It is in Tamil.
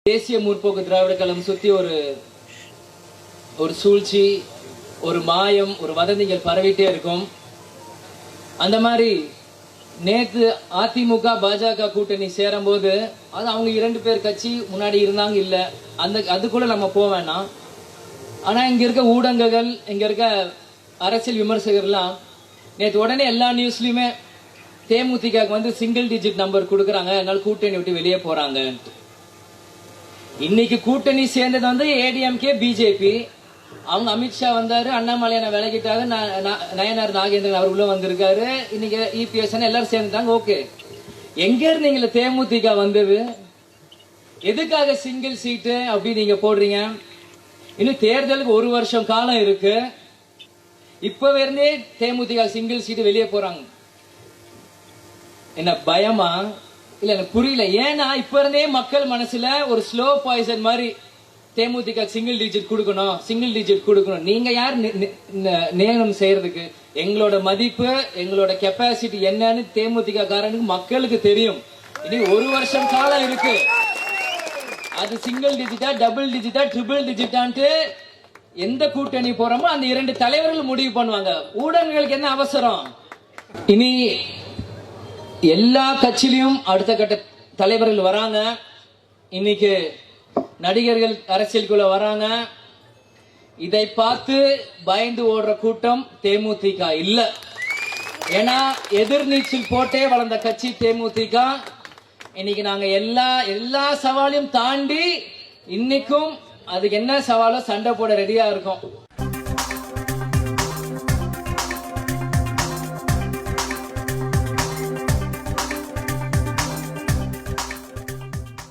தேசிய முற்போக்கு திராவிட கழகம் சுத்தி ஒரு சூழ்ச்சி, ஒரு மாயம், ஒரு வதந்திகள் பரவிட்டே இருக்கும். அந்த மாதிரி நேத்து அதிமுக பாஜக கூட்டணி சேரும் போது அது அவங்க 2 பேர் கட்சி முன்னாடி இருந்தாங்க இல்ல, அதுக்குள்ள நம்ம போக வேணாம். ஆனா இங்க இருக்க ஊடகங்கள், இங்க இருக்க அரசியல் விமர்சகர்லாம் நேற்று உடனே எல்லா நியூஸ்லயுமே தேமுதிக வந்து சிங்கிள் டிஜிட் நம்பர் கொடுக்கறாங்க, அதனால கூட்டணி விட்டு வெளியே போறாங்க. இன்னைக்கு கூட்டணி சேர்ந்தது வந்து ஏடிஎம்கே பிஜேபி. அவங்க அமித்ஷா வந்தாரு, அண்ணாமலையான விலகிட்டாங்க, நயனார் நாகேந்திரன் அவர் உள்ள வந்திருக்காரு, இன்னைக்கு இபிஎஸ் எல்லாரும் சேர்ந்துட்டாங்க. ஓகே, எங்க இருந்தீங்களா தேமுதிக வந்தது? எதுக்காக சிங்கிள் சீட்டு அப்படி நீங்க போடுறீங்க? இன்னும் தேர்தலுக்கு 1 வருஷம் காலம் இருக்கு. இப்ப இருந்தே தேமுதிக சிங்கிள் சீட்டு வெளியே போறாங்க. என்ன பயமா? இல்ல எனக்கு புரியல. ஏன்னா இப்ப இருந்தே மக்கள் மனசுல ஒரு ஸ்லோ பாய்சன் மாதிரி தேமுதிக சிங்கிள் டிஜிட் கொடுக்கணும், சிங்கிள் டிஜிட் கொடுக்கணும். நீங்க யார் நியமனம் செய்யறதுக்கு? எங்களோட மதிப்பு, எங்களோட கெப்பாசிட்டி என்னன்னு தேமுதிக காரனுக்கு மக்களுக்கு தெரியும். இனி 1 வருஷம் காலம் இருக்கு. அது சிங்கிள் டிஜிட்டா, டபுள் டிஜிட்டா, ட்ரிபிள் டிஜிட்டான்ட்டு எந்த கூட்டணி போறோமோ அந்த 2 தலைவர்கள் முடிவு பண்ணுவாங்க. ஊடகங்களுக்கு என்ன அவசரம்? இனி எல்லா கட்சியிலும் அடுத்த கட்ட தலைவர்கள் வராங்க. இன்னைக்கு நடிகர்கள் அரசியலுக்குள்ள வராங்க. இதை பார்த்து பயந்து ஓடுற கூட்டம் தேமுதிக இல்ல. ஏன்னா எதிர்நீச்சல் போட்டே வளர்ந்த கட்சி தேமுதிக. இன்னைக்கு நாங்க எல்லா சவாலையும் தாண்டி இன்னைக்கும் அதுக்கு என்ன சவாலோ சண்டை போட ரெடியா இருக்கோம்.